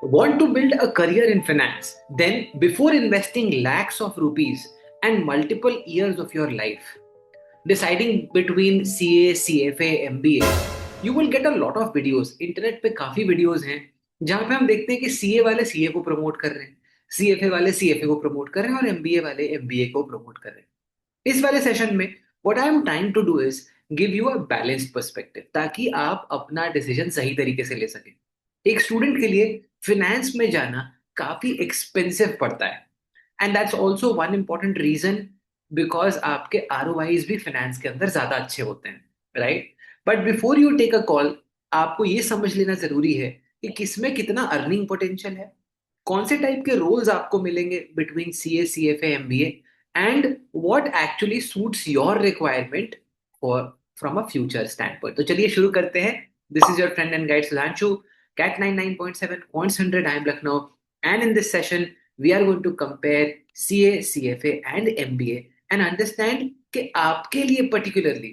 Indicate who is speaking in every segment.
Speaker 1: Want to build a career in finance? Then, before investing lakhs of rupees and multiple years of your life, deciding between CA, CFA, MBA, you will get a lot of videos. Internet पे काफी videos हैं जहां पे हम देखते हैं कि CA वाले सीए को प्रमोट कर रहे हैं, सीएफए वाले सीएफए को प्रमोट कर रहे हैं और एमबीए वाले एमबीए को प्रमोट कर रहे हैं। इस वाले सेशन में what I am trying to do is give you a balanced perspective ताकि आप अपना डिसीजन सही तरीके से ले सकें। एक स्टूडेंट के लिए फिनेंस में जाना काफी एक्सपेंसिव पड़ता है, and that's also one important reason because आपके आरओआईज भी फाइनेंस के अंदर ज्यादा अच्छे होते हैं, right? But before you take a call, आपको ये समझ लेना जरूरी है कि किसमें कितना अर्निंग पोटेंशियल है, कौन से टाइप के रोल्स आपको मिलेंगे between CA, CFA, MBA, and what actually suits your requirement for from a future stand point. तो चलिए शुरू करते हैं। This is your friend and guide Sudhanshu, CAT 99.7 Points 100. I am Lucknow, and in this session, we are going to compare CA, CFA, and MBA and understand कि आपके लिए particularly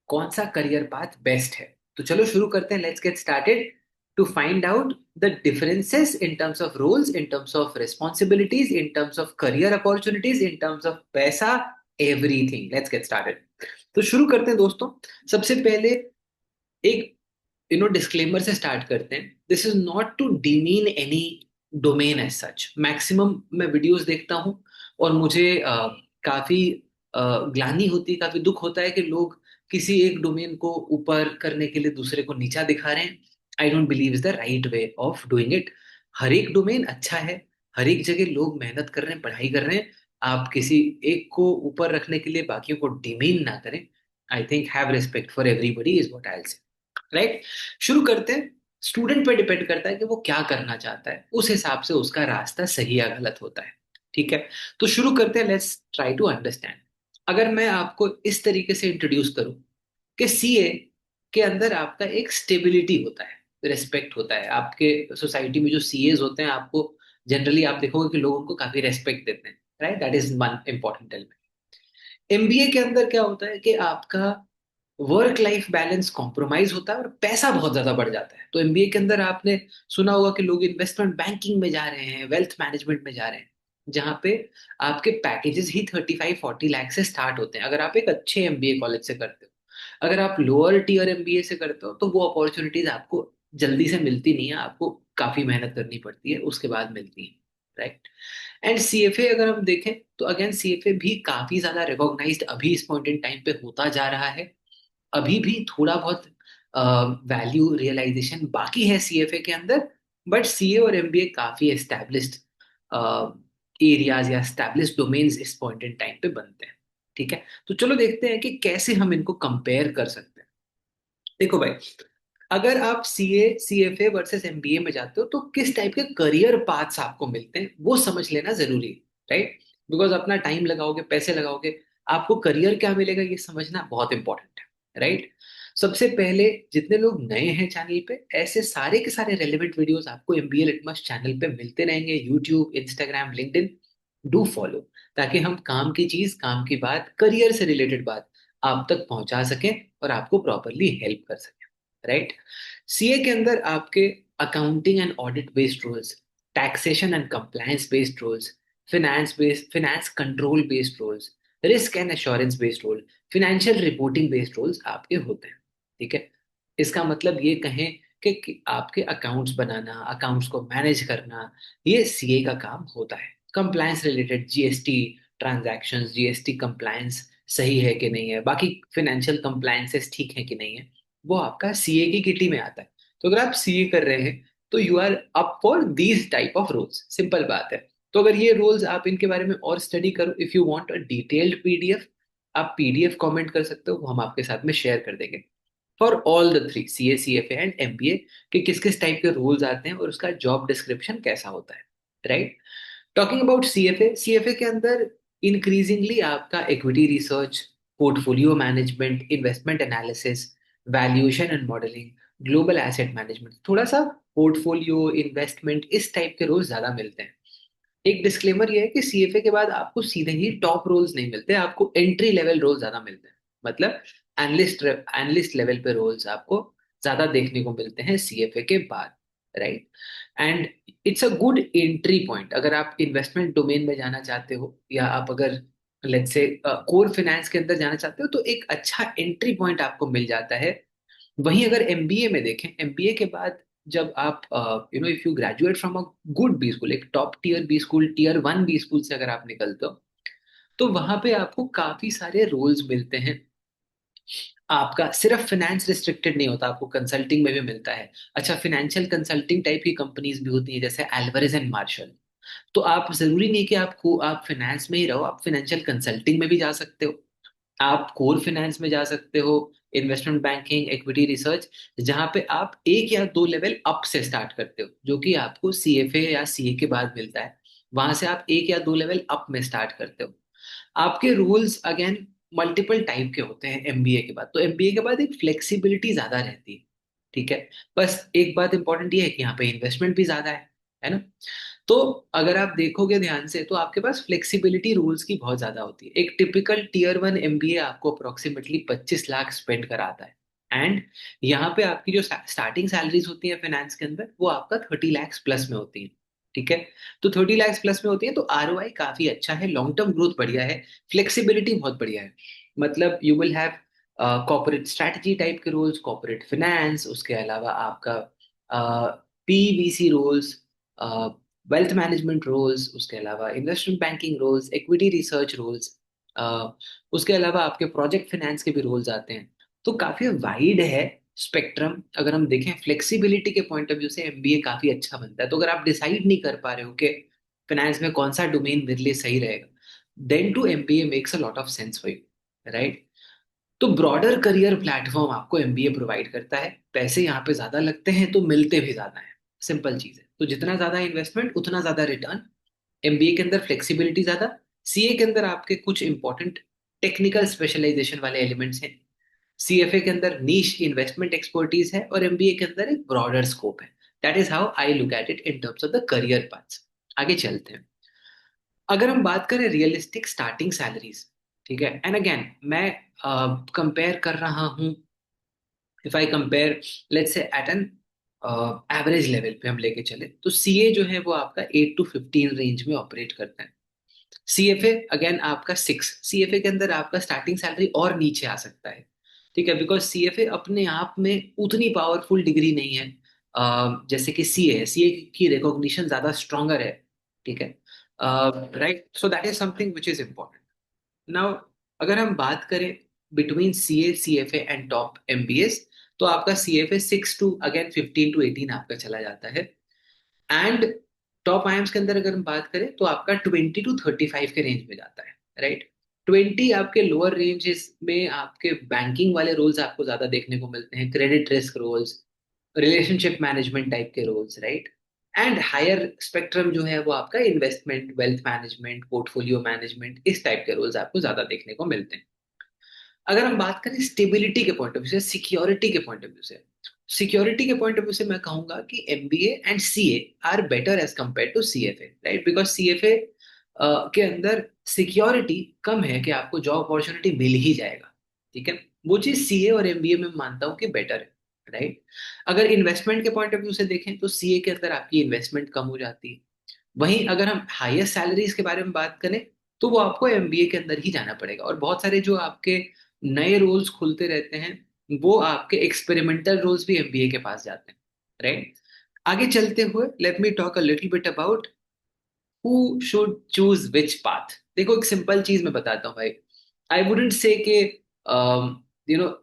Speaker 1: कौन सा करियर पाथ बेस्ट है। तो चलो शुरू करते हैं। Let's get started to find out the differences in terms of roles, in terms of responsibilities, in terms of career opportunities, in terms of पैसा, एवरीथिंग। Let's get started. तो शुरू करते हैं दोस्तों। सबसे पहले एक डिस्क्लेमर से स्टार्ट करते हैं। This is not to demean any domain as such. Maximum मैं वीडियोस देखता हूँ और मुझे काफी ग्लानि होती है, काफी दुख होता है कि लोग किसी एक डोमेन को ऊपर करने के लिए दूसरे को नीचा दिखा रहे हैं। I don't believe is the right way of doing it. हर एक डोमेन अच्छा है, हर एक जगह लोग मेहनत कर रहे हैं, पढ़ाई कर रहे हैं। आप किसी एक को ऊपर रखने के लिए बाकियों को डिमीन ना करें। I think have respect for everybody is what I will say, right? शुरू करते हैं। स्टूडेंट पे डिपेंड करता है कि वो क्या करना चाहता है, उस हिसाब से उसका रास्ता सही या गलत होता है। ठीक है, तो शुरू करते हैं। Let's try to understand. अगर मैं आपको इस तरीके से इंट्रोड्यूस करूं कि सीए के अंदर आपका एक स्टेबिलिटी होता है, रिस्पेक्ट होता है। आपके सोसाइटी में जो सीएज होते हैं, आपको जनरली आप देखोगे कि लोग उनको काफी रेस्पेक्ट देते हैं, right? That is one important element. MBA के अंदर क्या होता है कि आपका वर्क लाइफ बैलेंस कॉम्प्रोमाइज होता है और पैसा बहुत ज्यादा बढ़ जाता है। तो एमबीए के अंदर आपने सुना होगा कि लोग इन्वेस्टमेंट बैंकिंग में जा रहे हैं, वेल्थ मैनेजमेंट में जा रहे हैं, जहां पे आपके पैकेजेस ही 35-40 लाख से स्टार्ट होते हैं अगर आप एक अच्छे एमबीए कॉलेज से करते हो। अगर आप लोअर टीयर एमबीए से करते हो तो वो अपॉर्चुनिटीज आपको जल्दी से मिलती नहीं है, आपको काफी मेहनत करनी पड़ती है, उसके बाद मिलती है, राइट? एंड सीएफए अगर हम देखें तो अगेन सीएफए भी काफी ज्यादा रिकॉग्नाइज्ड अभी इस पॉइंट इन टाइम पे होता जा रहा है। अभी भी थोड़ा बहुत वैल्यू रियलाइजेशन बाकी है सीएफए के अंदर, बट सीए और एमबीए काफी एस्टैब्लिश्ड एरियाज या एस्टैब्लिश्ड डोमेन्स इस पॉइंट इन टाइम पे बनते हैं। ठीक है, तो चलो देखते हैं कि कैसे हम इनको कंपेयर कर सकते हैं। देखो भाई, अगर आप सीए, सीएफए वर्सेस एमबीए में जाते हो तो किस टाइप के करियर पाथ्स आपको मिलते हैं वो समझ लेना जरूरी है, राइट? बिकॉज अपना टाइम लगाओगे, पैसे लगाओगे, आपको करियर क्या मिलेगा ये समझना बहुत इंपॉर्टेंट है, राइट? सबसे पहले, जितने लोग नए हैं चैनल पे, ऐसे सारे के सारे रेलेवेंट वीडियोस आपको एमबीए लिटमस चैनल पे मिलते रहेंगे। YouTube, Instagram, LinkedIn, do follow, ताकि हम काम की चीज, काम की बात, करियर से रिलेटेड बात आप तक पहुंचा सकें और आपको प्रॉपरली हेल्प कर सकें, राइट? सीए के अंदर आपके accounting and audit based roles, taxation and compliance based roles, finance control based roles, risk and assurance based role, financial reporting based roles आपके होते हैं। ठीक है, इसका मतलब ये कहें कि आपके अकाउंट्स बनाना, अकाउंट्स को मैनेज करना, ये सीए का काम होता है। Compliance related, GST transactions, GST compliance सही है कि नहीं है, बाकी फाइनेंशियल कंप्लायंसेस ठीक है कि नहीं है, वो आपका सीए की किटी में आता है। तो अगर आप सीए कर रहे हैं तो you are up for these type of roles, simple बात है। तो अगर ये रोल्स आप इनके बारे में और स्टडी करो, if you want a detailed PDF, आप पीडीएफ कमेंट कर सकते हो, वो हम आपके साथ में शेयर कर देंगे for all the three, CA, CFA and MBA, कि किस किस टाइप के रोल्स आते हैं और उसका जॉब डिस्क्रिप्शन कैसा होता है, right? Talking about CFA, CFA के अंदर इंक्रीजिंगली आपका equity research, portfolio management, investment analysis, valuation and modelling, global asset management, थोड़ा सा पोर्टफोलियो इन्वेस्टमेंट, इस टाइप के रोल्स ज्यादा मिलते हैं। एक डिस्क्लेमर ये है कि सीएफए के बाद आपको सीधे ही टॉप रोल्स नहीं मिलते, आपको एंट्री लेवल रोल ज्यादा मिलते हैं। मतलब एनालिस्ट एनालिस्ट लेवल पे रोल्स आपको ज्यादा देखने को मिलते हैं सीएफए के बाद। Right? And it's a good entry point अगर आप इन्वेस्टमेंट डोमेन में जाना चाहते हो, या आप अगर लेट्स से कोर फाइनेंस के अंदर जाना चाहते हो, तो एक अच्छा एंट्री पॉइंट आपको मिल जाता है। वहीं अगर एमबीए में देखें, एमबीए के बाद जब आप if you graduate from a good B school, एक top tier B school, tier one B school से अगर आप निकलते हो, तो वहां पे आपको काफी सारे रोल्स मिलते हैं। आपका सिर्फ फाइनेंस रिस्ट्रिक्टेड नहीं होता, आपको कंसल्टिंग में भी मिलता है। अच्छा, फाइनेंशियल कंसल्टिंग टाइप की कंपनीज भी होती हैं, जैसे एल्वरेज एंड मार्शल। तो आप जरूरी नहीं कि आप फाइनेंस में ही रहो, आप फाइनेंशियल कंसल्टिंग में भी जा सकते हो, आप कोर फाइनेंस में जा सकते हो, इन्वेस्टमेंट बैंकिंग, इक्विटी रिसर्च, जहां पे आप एक या दो लेवल अप से स्टार्ट करते हो, जो कि आपको सीएफए या सीए के बाद मिलता है। वहां से आप एक या दो लेवल अप में स्टार्ट करते हो। आपके रूल्स अगेन मल्टीपल टाइप के होते हैं एमबीए के बाद। तो एमबीए के बाद एक फ्लेक्सिबिलिटी ज्यादा रहती है, ठीक है। बस एक बात इंपॉर्टेंट ये है कि यहाँ पे इन्वेस्टमेंट भी ज्यादा है ना? तो अगर आप देखोगे ध्यान से, तो आपके पास फ्लेक्सिबिलिटी रूल्स की बहुत ज्यादा होती है। एक टिपिकल टीयर वन एमबीए आपको अप्रोक्सीमेटली 25 लाख स्पेंड कराता है। एंड यहाँ पे आपकी जो स्टार्टिंग सैलरीज होती है फाइनेंस के अंदर, वो आपका 30 लाख प्लस में होती है, ठीक है। तो 30 लाख प्लस में होती है, तो आरओआई काफी अच्छा है, लॉन्ग टर्म ग्रोथ बढ़िया है, फ्लेक्सिबिलिटी बहुत बढ़िया है। मतलब you will have corporate strategy type के रोल्स, कॉर्पोरेट फाइनेंस, उसके अलावा आपका PVC roles, wealth management roles, उसके अलावा investment banking roles, equity research roles, उसके अलावा आपके प्रोजेक्ट फाइनेंस के भी रोल्स आते हैं। तो काफी वाइड है स्पेक्ट्रम। अगर हम देखें फ्लेक्सिबिलिटी के पॉइंट ऑफ व्यू से, एमबीए काफी अच्छा बनता है। तो अगर आप डिसाइड नहीं कर पा रहे हो कि फाइनेंस में कौन सा डोमेन मेरे लिए सही रहेगा, then too MBA makes a lot of sense for you, right? तो ब्रॉडर करियर प्लेटफॉर्म आपको एमबीए प्रोवाइड करता है। पैसे यहाँ पे ज्यादा लगते हैं, तो मिलते भी ज्यादा है। सिंपल चीज है। तो जितना ज्यादा इन्वेस्टमेंट उतना ज्यादा रिटर्न। एमबीए के अंदर फ्लेक्सिबिलिटी ज्यादा। सीए के अंदर आपके कुछ इंपॉर्टेंट टेक्निकल स्पेशलाइजेशन वाले एलिमेंट्स हैं। सीएफए के अंदर नीश इन्वेस्टमेंट एक्सपर्टीज है, और एमबीए के अंदर एक ब्रॉडर स्कोप है। That is how I look at it in terms of the career paths. आगे चलते हैं। अगर हम बात करें रियलिस्टिक स्टार्टिंग सैलरीज, ठीक है, एंड अगेन मैं कंपेयर कर रहा हूँ। If I compare let's say at an average level पे हम लेके चले, तो सीए जो है वो आपका 8 to 15 रेंज में ऑपरेट करता है। सीएफए अगेन आपका 6। सीएफए के अंदर आपका स्टार्टिंग सैलरी और नीचे आ सकता है, ठीक है, बिकॉज सीएफए अपने आप में उतनी पावरफुल डिग्री नहीं है जैसे कि सीए है। सीए की रिकॉग्निशन ज्यादा स्ट्रॉन्गर है, ठीक है, right? So that is something which is important. Now अगर हम बात करें between CA, CFA and top MBS, तो आपका सीएफए 6 to 15 to 18 आपका चला जाता है। एंड टॉप आईएम्स के अंदर अगर हम बात करें, तो आपका 20 to 35 के रेंज में जाता है, राइट? 20 आपके लोअर रेंजेस में आपके बैंकिंग वाले रोल्स आपको ज्यादा देखने को मिलते हैं, credit risk roles, relationship management type के roles, right? And higher spectrum जो है वो आपका investment, wealth management, portfolio management, इस टाइप के रोल्स आपको ज्यादा देखने को मिलते हैं। अगर हम बात करें स्टेबिलिटी के पॉइंट ऑफ व्यू से, सिक्योरिटी के पॉइंट ऑफ व्यू से, सिक्योरिटी के पॉइंट ऑफ व्यू से मैं कहूंगा कि MBA and CA are better as compared to CFA, right? Because CFA के अंदर सिक्योरिटी कम है कि आपको जॉब अपॉर्चुनिटी मिल ही जाएगा, ठीक है। वो चीज सीए और एमबीए में मानता हूँ कि बेटर है, राइट? अगर इन्वेस्टमेंट के पॉइंट ऑफ व्यू से देखें, तो सीए के अंदर आपकी इन्वेस्टमेंट कम हो जाती है। वहीं अगर हम हाईएस्ट सैलरीज के बारे में बात करें, तो वो आपको एमबीए के अंदर ही जाना पड़ेगा। और बहुत सारे जो आपके नए रोल्स खुलते रहते हैं, वो आपके एक्सपेरिमेंटल रोल्स भी एमबीए के पास जाते हैं, राइट? आगे चलते हुए let me talk a little bit about who should choose which path. देखो, एक सिंपल चीज मैं बताता हूँ भाई। आई वुडेंट से कि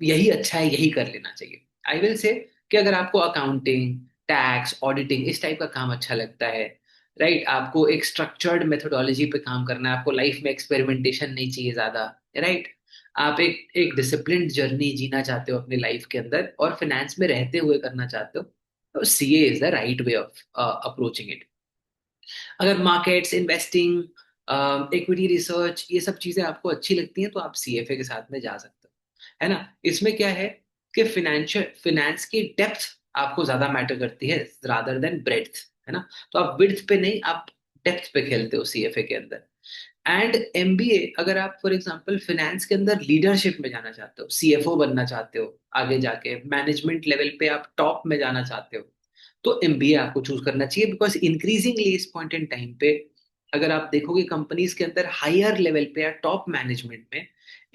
Speaker 1: यही अच्छा है, यही कर लेना चाहिए। आई विल से कि अगर आपको अकाउंटिंग, टैक्स, ऑडिटिंग, इस टाइप का काम अच्छा लगता है, राइट, आपको एक स्ट्रक्चर्ड मेथोडोलॉजी पे काम करना है, आपको लाइफ में एक्सपेरिमेंटेशन नहीं चाहिए ज्यादा, राइट, आप एक एक डिसिप्लिन जर्नी जीना चाहते हो अपनी लाइफ के अंदर, और फाइनेंस में रहते हुए करना चाहते हो, तो CA is the right way of approaching it. अगर मार्केट्स, इन्वेस्टिंग, इक्विटी रिसर्च, ये सब चीजें आपको अच्छी लगती हैं, तो आप सीएफए के साथ में जा सकते हो, है ना? इसमें क्या है कि फाइनेंस की डेप्थ आपको ज्यादा मैटर करती है रादर देन ब्रेड्थ, है ना? तो आप विड्थ पे नहीं, आप डेप्थ पे खेलते हो सीएफए के अंदर। एंड एमबीए, अगर आप फॉर एग्जांपल फाइनेंस के अंदर लीडरशिप में जाना चाहते हो, सीएफओ बनना चाहते हो, आगे जाके मैनेजमेंट लेवल पे आप टॉप में जाना चाहते हो, तो एमबीए आपको चूज करना चाहिए, बिकॉज इंक्रीजिंगली इस पॉइंट इन टाइम पे अगर आप देखोगे कंपनीज के अंदर हायर लेवल पे या टॉप मैनेजमेंट में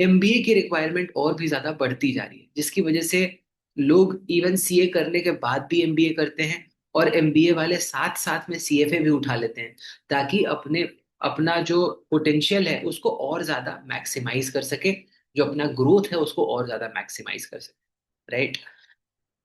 Speaker 1: एमबीए की रिक्वायरमेंट और भी ज्यादा बढ़ती जा रही है, जिसकी वजह से लोग इवन सीए करने के बाद भी एमबीए करते हैं, और एमबीए वाले साथ साथ में सीएफए भी उठा लेते हैं, ताकि अपने अपना जो पोटेंशियल है उसको और ज्यादा मैक्सिमाइज कर सके, जो अपना ग्रोथ है उसको और ज्यादा मैक्सिमाइज कर सके, राइट।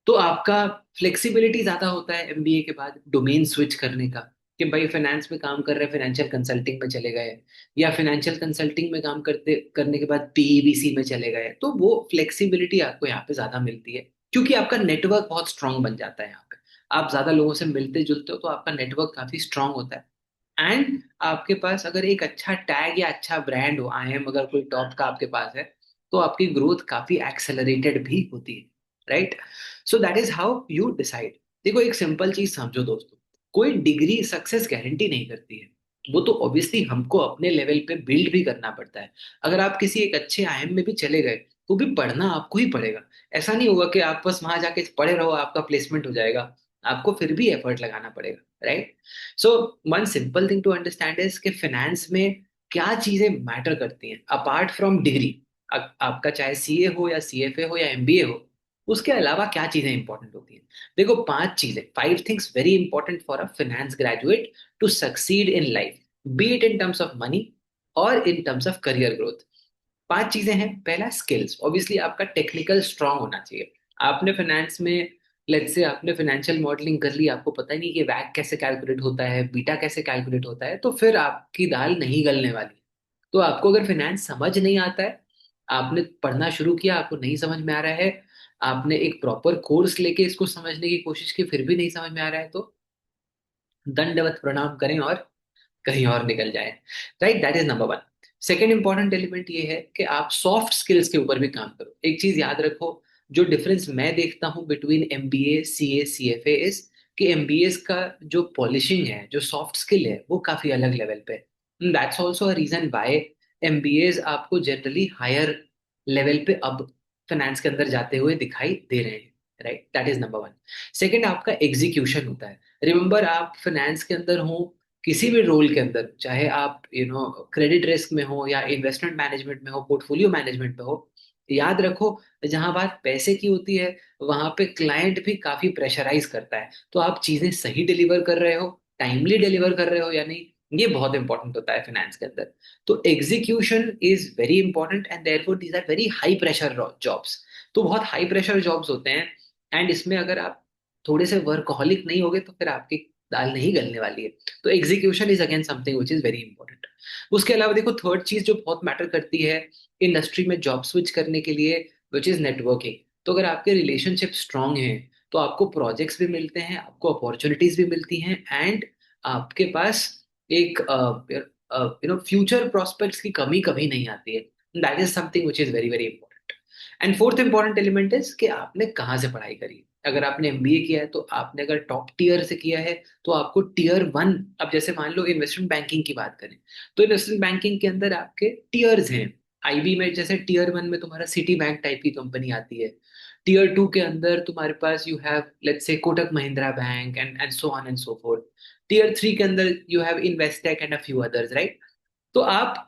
Speaker 1: तो आपका फ्लेक्सिबिलिटी ज्यादा होता है एमबीए के बाद डोमेन स्विच करने का, कि भाई फाइनेंस में काम कर रहे हैं, फाइनेंशियल कंसल्टिंग में चले गए, या फाइनेंशियल कंसल्टिंग में काम करते करने के बाद पीईबीसी में चले गए, तो वो फ्लेक्सिबिलिटी आपको यहाँ पे ज्यादा मिलती है, क्योंकि आपका नेटवर्क बहुत स्ट्रांग बन जाता है यहाँ पे। आप ज्यादा लोगों से मिलते जुलते हो तो आपका नेटवर्क काफी स्ट्रांग होता है, एंड आपके पास अगर एक अच्छा टैग या अच्छा ब्रांड हो, आई एम अगर कोई टॉप का आपके पास है, तो आपकी ग्रोथ काफी एक्सेलरेटेड भी होती है, right. So that is how you decide. देखो एक सिंपल चीज समझो दोस्तों, कोई डिग्री सक्सेस गारंटी नहीं करती है, वो तो ऑब्वियसली हमको अपने लेवल पे बिल्ड भी करना पड़ता है। अगर आप किसी एक अच्छे आईएम में भी चले गए तो भी पढ़ना आपको ही पड़ेगा। ऐसा नहीं होगा कि आप बस वहां जाके पढ़े रहो आपका प्लेसमेंट हो जाएगा, आपको फिर भी एफर्ट लगाना पड़ेगा, right. So one simple thing to understand is कि फाइनेंस में क्या चीजें मैटर करती हैं अपार्ट फ्रॉम डिग्री। आपका चाहे सीए हो या सीएफए हो या एमबीए हो, उसके अलावा क्या चीजें इंपॉर्टेंट होती हैं। देखो पांच चीजें, five things very important for a finance graduate to succeed in life, be it in terms of money और in terms of career growth. पांच चीजें हैं। पहला स्किल्स, ऑब्वियसली आपका टेक्निकल स्ट्रांग होना चाहिए। आपने फाइनेंस में, लेट्स से आपने फाइनेंशियल मॉडलिंग कर ली, आपको पता ही नहीं कि वैक कैसे कैलकुलेट होता है, बीटा कैसे कैलकुलेट होता है, तो फिर आपकी दाल नहीं गलने वाली। तो आपको अगर फाइनेंस समझ नहीं आता है, आपने पढ़ना शुरू किया आपको नहीं समझ में आ रहा है, आपने एक प्रॉपर कोर्स लेके इसको समझने की कोशिश की फिर भी नहीं समझ में आ रहा है, तो दंडवत प्रणाम करें और कहीं और निकल जाए, right. That is number one. Second important element ये है कि आप सॉफ्ट स्किल्स के ऊपर भी काम करो। एक चीज याद रखो, जो डिफरेंस मैं देखता हूँ between MBA CA CFA is कि एमबीए का जो पॉलिशिंग है, जो सॉफ्ट स्किल है, वो काफी अलग लेवल पे। That's also a reason why MBA आपको जनरली हायर लेवल पे अब फाइनेंस के अंदर जाते हुए दिखाई दे रहे हैं, right. That is number one. Second आपका एग्जीक्यूशन होता है। रिमेंबर आप फाइनेंस के अंदर हो, किसी भी रोल के अंदर, चाहे आप क्रेडिट रिस्क में हो या इन्वेस्टमेंट मैनेजमेंट में हो, पोर्टफोलियो मैनेजमेंट में हो, याद रखो जहां बात पैसे की होती है वहां पे क्लाइंट भी काफी प्रेशराइज करता है। तो आप चीजें सही डिलीवर कर रहे हो, टाइमली डिलीवर कर रहे हो या नहीं, ये बहुत इंपॉर्टेंट होता है फाइनेंस के अंदर। तो execution is very important and therefore these are very high pressure jobs. तो बहुत हाई प्रेशर जॉब्स होते हैं, एंड इसमें अगर आप थोड़े से वर्कहोलिक नहीं होगे तो फिर आपकी दाल नहीं गलने वाली है। तो execution is again something which is very important. उसके अलावा देखो थर्ड चीज जो बहुत मैटर करती है इंडस्ट्री में जॉब स्विच करने के लिए, विच इज नेटवर्किंग। तो अगर आपके रिलेशनशिप स्ट्रांग हैं तो आपको प्रोजेक्ट्स भी मिलते हैं, आपको अपॉर्चुनिटीज भी मिलती हैं, एंड आपके पास एक फ्यूचर प्रोस्पेक्ट्स की कमी कभी नहीं आती है। That is something which is very very important. And fourth important element is कि आपने कहाँ से पढ़ाई करी। अगर आपने एमबीए किया है तो आपने अगर टॉप टीयर से किया है तो आपको टीयर वन, अब जैसे मान लो इन्वेस्टमेंट बैंकिंग की बात करें, तो इन्वेस्टमेंट बैंकिंग के अंदर आपके टीयर्स हैं। आईबी में जैसे टीयर वन में तुम्हारा सिटी बैंक टाइप की कंपनी आती है, टीयर टू के अंदर तुम्हारे पास you have let's say Kotak Mahindra bank and so on and so forth. Tier three के अंदर you have Investec and a few others, right. तो आप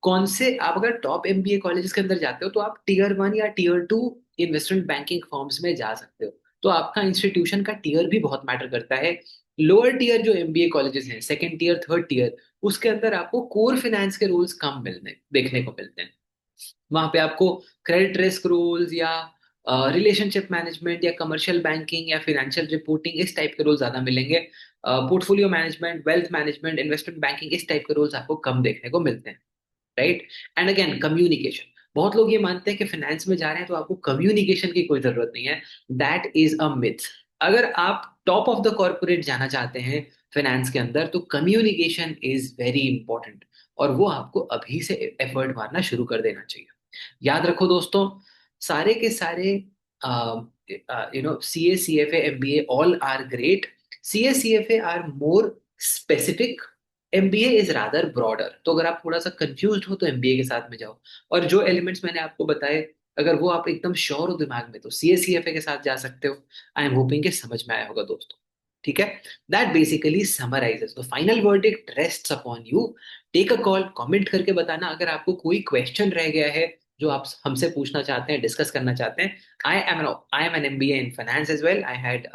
Speaker 1: कौन से, आप अगर टॉप एमबीए कॉलेजेस के अंदर जाते हो तो आप टीयर वन या tier two investment banking firms में जा सकते हो। तो आपका इंस्टीट्यूशन का टियर भी बहुत मैटर करता है। लोअर टियर जो एमबीए कॉलेजेस हैं, सेकंड टियर थर्ड टियर, उसके अंदर आपको कोर फाइनेंस के रूल्स कम मिलने देखने को मिलते हैं। वहां पे आपको क्रेडिट रिस्क रूल्स या रिलेशनशिप मैनेजमेंट या कमर्शियल बैंकिंग या फाइनेंशियल रिपोर्टिंग इस टाइप के रूल्स ज्यादा मिलेंगे। Portfolio management, wealth management, investment banking इस टाइप के रूल्स आपको कम देखने को मिलते हैं, राइट। एंड अगेन कम्युनिकेशन, बहुत लोग ये मानते हैं कि फाइनेंस में जा रहे हैं तो आपको कम्युनिकेशन की कोई जरूरत नहीं है। That is a myth. अगर आप टॉप ऑफ द कॉर्पोरेट जाना चाहते हैं फाइनेंस के अंदर तो कम्युनिकेशन इज वेरी इंपॉर्टेंट, और वो आपको अभी से एफर्ट मारना शुरू कर देना चाहिए। याद रखो दोस्तों, सारे के सारे C A C F M B A all are great, C A C F A are more specific, MBA is rather broader. तो अगर आप थोड़ा सा कंफ्यूज हो तो एमबीए के साथ में जाओ, और जो एलिमेंट्स मैंने आपको बताए अगर वो आप एकदम श्योर हो दिमाग में तो सीए सीएफए के साथ जा सकते हो। आई एम होपिंग कि समझ में आया होगा दोस्तों। ठीक है, that basically summarises the final verdict rests upon you. Take a call, comment करके बताना अगर आपको कोई क्वेश्चन रह गया है जो आप हमसे पूछना चाहते हैं, डिस्कस करना चाहते हैं। I am an MBA in finance as well. I had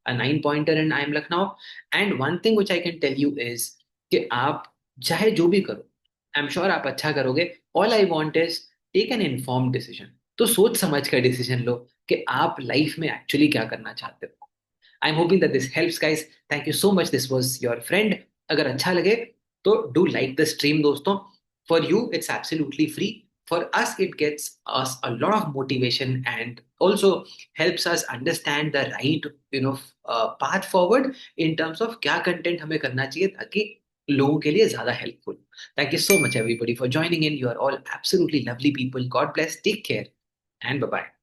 Speaker 1: a 9 pointer in IIM Lucknow, and one thing which I can tell you is कि आप चाहे जो भी करो, आई एम श्योर आप अच्छा करोगे। All I want is take an informed decision. तो सोच समझ कर डिसीजन लो कि आप लाइफ में एक्चुअली क्या करना चाहते हो। I'm hoping that this helps, guys. Thank you so much. This was your friend. अगर अच्छा लगे तो do like the stream, दोस्तों. For you, it's absolutely free. For us, it gets us a lot of motivation and also helps us understand the right, path forward in terms of क्या content हमें करना चाहिए ताकि लोगों के लिए ज्यादा helpful. Thank you so much, everybody, for joining in. You are all absolutely lovely people. God bless. Take care and bye bye.